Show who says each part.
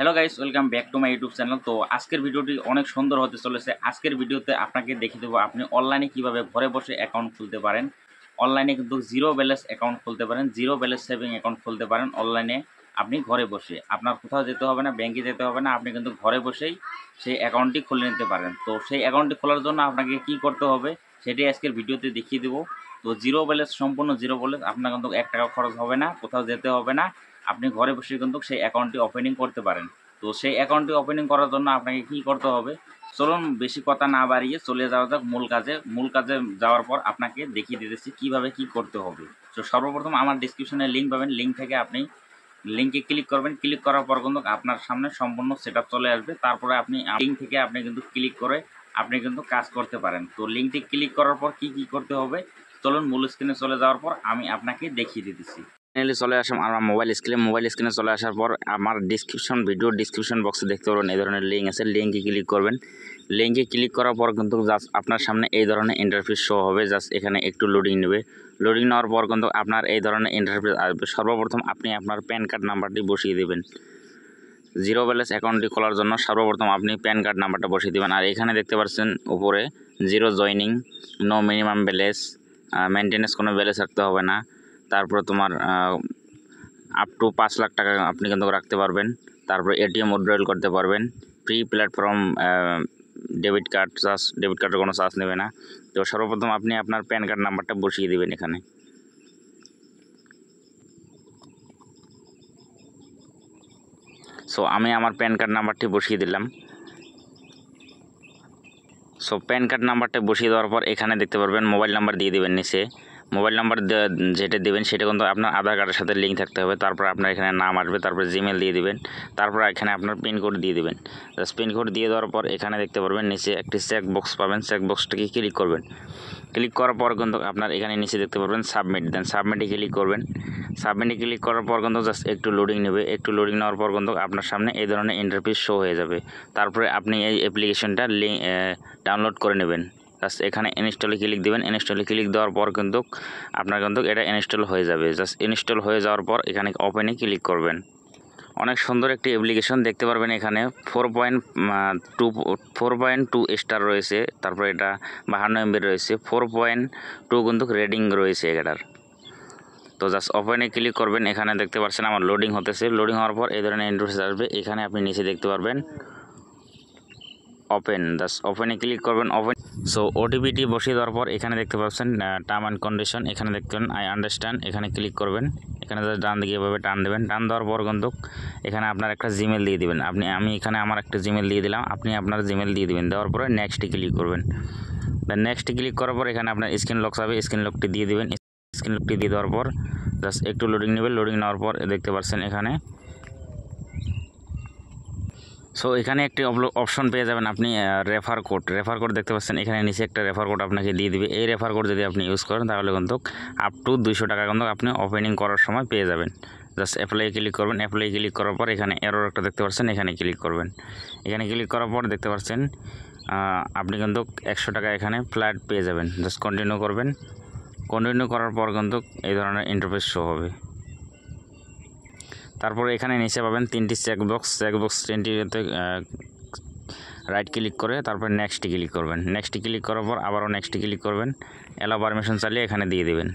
Speaker 1: Hello guys, welcome back to my YouTube channel. তো আজকের ভিডিওটি অনেক সুন্দর হতে চলেছে। আজকের ভিডিওতে আপনাকে দেখিয়ে দেবো আপনি অনলাইনে কিভাবে ঘরে বসে অ্যাকাউন্ট খুলতে পারেন। অনলাইনে কিন্তু জিরো ব্যালেন্স অ্যাকাউন্ট খুলতে পারেন, জিরো ব্যালেন্স সেভিং অ্যাকাউন্ট খুলতে পারেন অনলাইনে। আপনি ঘরে বসে, আপনার কোথাও যেতে হবে না, ব্যাংকে যেতে হবে না, আপনি কিন্তু ঘরে বসেই সেই অ্যাকাউন্টটি খুলে নিতে পারেন। তো সেই অ্যাকাউন্টটি খোলার জন্য আপনাকে কি করতে হবে সেটাই আজকের ভিডিওতে দেখিয়ে দেবো। তো জিরো ব্যালেন্স, সম্পূর্ণ জিরো ব্যালেন্স, আপনার কিন্তু 1 টাকা খরচ হবে না, কোথাও যেতে হবে না, আপনি ঘরে বসে কিন্তু সেই অ্যাকাউন্টটি ওপেনিং করতে পারেন। তো সেই অ্যাকাউন্টটি ওপেনিং করার জন্য আপনাকে কি করতে হবে, চলুন বেশি কথা না বাড়িয়ে চলে যাওয়া যাক মূল কাজে। মূল কাজে যাওয়ার পর আপনাকে দেখিয়ে দিতেছি কিভাবে কি করতে হবে। তো সর্বপ্রথম আমার ডিসক্রিপশনে লিঙ্ক পাবেন, লিঙ্ক থেকে আপনি লিঙ্কে ক্লিক করবেন। ক্লিক করার পর কিন্তু আপনার সামনে সম্পূর্ণ সেটআপ চলে আসবে। তারপরে আপনি লিঙ্ক থেকে আপনি কিন্তু ক্লিক করে আপনি কিন্তু কাজ করতে পারেন। তো লিঙ্কটি ক্লিক করার পর কি কি করতে হবে চলুন মূল স্ক্রিনে চলে যাওয়ার পর আমি আপনাকে দেখিয়ে দিতেছি। ফাইনালি চলে আসলাম আমার মোবাইল স্ক্রিনে চলে আসার পর আমার ভিডিও ডিসক্রিপশন বক্সে দেখতে পারবেন এই ধরনের লিঙ্ক আছে। লিঙ্কে ক্লিক করবেন। লিঙ্কে ক্লিক করার পর কিন্তু জাস্ট আপনার সামনে এই ধরনের ইন্টারফেস শো হবে। জাস্ট এখানে একটু লোডিং নেবে। লোডিং নেওয়ার পর কিন্তু আপনার এই ধরনের ইন্টারফেস আসবে। সর্বপ্রথম আপনি আপনার প্যান কার্ড নাম্বারটি বসিয়ে দেবেন। জিরো ব্যালেন্স অ্যাকাউন্টটি খোলার জন্য সর্বপ্রথম আপনি প্যান কার্ড নাম্বারটা বসিয়ে দেবেন। আর এখানে দেখতে পাচ্ছেন উপরে zero joining, no minimum balance, maintenance, কোনো ব্যালেন্স রাখতে হবে না। তারপরে তোমার আপ টু 5 লাখ টাকা আপনি কিন্তু রাখতে পারবেন। তারপরে এটিএম উইথড্রয়াল করতে পারবেন। ফ্রি প্ল্যাটফর্ম ডেবিট কার্ডের কোনো চার্জ নেবে না। তো সর্বপ্রথম আপনি আপনার প্যান কার্ড নাম্বারটা বসিয়ে দেবেন এখানে। সো আমি আমার প্যান কার্ড নাম্বারটি বসিয়ে দিলাম। সো প্যান কার্ড নাম্বারটা বসিয়ে দেওয়ার পর এখানে দেখতে পারবেন মোবাইল নাম্বার দিয়ে দেবেন নিচে। মোবাইল নাম্বার যেটা দেবেন সেটা কিন্তু আপনার আধার কার্ডের সাথে লিঙ্ক থাকতে হবে। তারপর আপনার এখানে নাম আসবে, তারপর জিমেল দিয়ে দেবেন, তারপর এখানে আপনার পিনকোড দিয়ে দেবেন। পিনকোড দিয়ে দেওয়ার পর এখানে দেখতে পারবেন নিচে একটি চেক বক্স পাবেন। চেক বক্সটাকে ক্লিক করবেন। ক্লিক করার পর কিন্তু আপনার এখানে নিচে দেখতে পারবেন সাবমিট, দেন সাবমিটে ক্লিক করবেন। সাবমিটে ক্লিক করার পর কিন্তু জাস্ট একটু লোডিং নেবে। একটু লোডিং নেওয়ার পর কিন্তু আপনার সামনে এই ধরনের ইন্টারফেস শো হয়ে যাবে। তারপরে আপনি এই অ্যাপ্লিকেশনটা ডাউনলোড করে নেবেন। জাস্ট এখানে ইনস্টলে ক্লিক দেবেন। ইনস্টলে ক্লিক দেওয়ার পর কিন্তু আপনার কিন্তু এটা ইনস্টল হয়ে যাবে। জাস্ট ইনস্টল হয়ে যাওয়ার পর এখানে ওপেনে ক্লিক করবেন। অনেক সুন্দর একটি অ্যাপ্লিকেশন দেখতে পারবেন। এখানে 4.2 স্টার রয়েছে। তারপর এটা 52 MB রয়েছে। 4.2 কিন্তু রেটিং রয়েছে এটার। তো জাস্ট ওপেনে ক্লিক করবেন। এখানে দেখতে পাচ্ছেন আমার লোডিং হতেছে। লোডিং হওয়ার পর এই ধরনের ইন্টারফেস আসবে। এখানে আপনি নিচে দেখতে পারবেন ওপেন, জাস্ট ওপেনে ক্লিক করবেন। ওপেন। সো ওটিপিটি বসিয়ে দেওয়ার পর এখানে দেখতে পাচ্ছেন টার্ম অ্যান্ড কন্ডিশন, এখানে দেখবেন আই আন্ডারস্ট্যান্ড, এখানে ক্লিক করবেন। এখানে জাস্ট ডান দিকে এভাবে টান দেবেন। টান দেওয়ার পর কিন্তু এখানে আপনার একটা জিমেল দিয়ে দেবেন। আমি এখানে আমার একটা জিমেল দিয়ে দিলাম, আপনি আপনার জিমেল দিয়ে দেবেন। দেওয়ার পরে নেক্সটে ক্লিক করবেন। নেক্সটে ক্লিক করার পর এখানে আপনার স্ক্রিন লক হবে, স্ক্রিন লকটি দিয়ে দেবেন। স্ক্রিন লকটি দিয়ে দেওয়ার পর জাস্ট একটু লোডিং নেবেন। লোডিং নেওয়ার পর দেখতে পাচ্ছেন এখানে। সো এখানে একটি অপশন পেয়ে যাবেন আপনি রেফার কোড দেখতে পাচ্ছেন। এখানে নিচে একটা রেফার কোড আপনাকে দিয়ে দিবে। এই রেফার কোড যদি আপনি ইউজ করেন তাহলে কিন্তু আপ টু 200 টাকা কিন্তু আপনি ওপেনিং করার সময় পেয়ে যাবেন। জাস্ট অ্যাপ্লাই ক্লিক করবেন। অ্যাপ্লাই ক্লিক করার পর এখানে এরর একটা দেখতে পাচ্ছেন, এখানে ক্লিক করবেন। এখানে ক্লিক করার পর দেখতে পাচ্ছেন আপনি কিন্তু 100 টাকা এখানে ফ্ল্যাট পেয়ে যাবেন। জাস্ট কন্টিনিউ করবেন। কন্টিনিউ করার পর কিন্তু এই ধরনের ইন্টারফেস শো হবে। তারপরে এখানে নিচে পাবেন 3টি চেকবক্স 3টিতে রাইট ক্লিক করে তারপর নেক্সটে ক্লিক করবেন। নেক্সটে ক্লিক করার পর আবারও নেক্সটে ক্লিক করবেন। অ্যালাউ পারমিশন চালিয়ে এখানে দিয়ে দেবেন।